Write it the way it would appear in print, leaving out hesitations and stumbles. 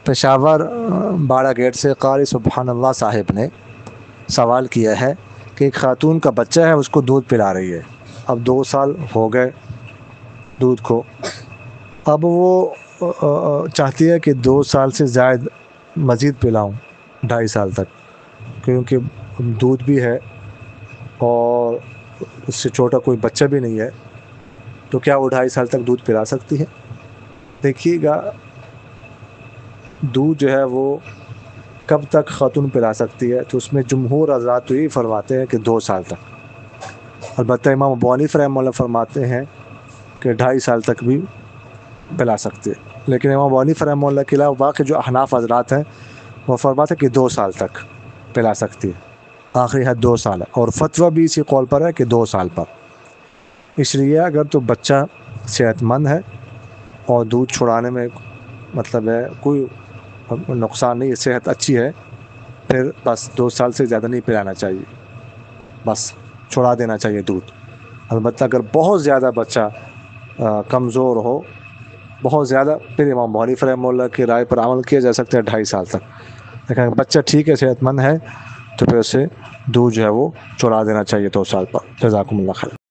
پشاور باڑہ get سے قاری سبحان اللہ صاحب نے سوال کیا ہے کہ ایک خاتون کا بچہ ہے، اس کو دودھ پلا رہی ہے، اب 2 سال ہو گئے دودھ کو، اب وہ چاہتی ہے کہ 2 سال سے زائد مزید پلاؤں، 2.5 سال تک، کیونکہ دودھ بھی ہے اور اس سے چھوٹا کوئی بچہ بھی نہیں ہے، تو کیا وہ 2.5 سال تک دودھ پلا سکتی ہے؟ دیکھیے گا، دودھ جو ہے وہ کب تک خاتون پلا سکتی ہے، تو اس میں جمہور حضرات تو یہ فرماتے ہیں کہ 2 سال تک، البتہ امام ابو حنیفہ رحمہ اللہ فرماتے ہیں کہ 2.5 سال تک بھی پلا سکتے ہیں، لیکن امام ابو حنیفہ رحمہ اللہ کے علاوہ باقی جو احناف حضرات ہیں وہ فرماتے ہیں کہ 2 سال تک پلا سکتی ہے، آخری حد 2 سال ہے، اور فتویٰ بھی اسی قول پر ہے کہ 2 سال پر۔ اس لیے اگر تو بچہ صحت مند ہے اور دودھ چھڑانے میں مطلب ہے کوئی نقصان نہیں، صحت اچھی ہے، پھر بس 2 سال سے زیادہ نہیں پلانا چاہیے، بس چھڑا دینا چاہیے دودھ۔ البتہ اگر بہت زیادہ بچہ کمزور ہو، بہت زیادہ، پھر امام ابو حنیفہ رحمہ اللہ کی رائے پر عمل کیا جا سکتا ہے 2.5 سال تک، لیکن اگر بچہ ٹھیک ہے، صحت مند ہے، تو پھر اسے دودھ جو ہے وہ چھڑا دینا چاہیے 2 سال پر۔ جزاکم اللہ خیر۔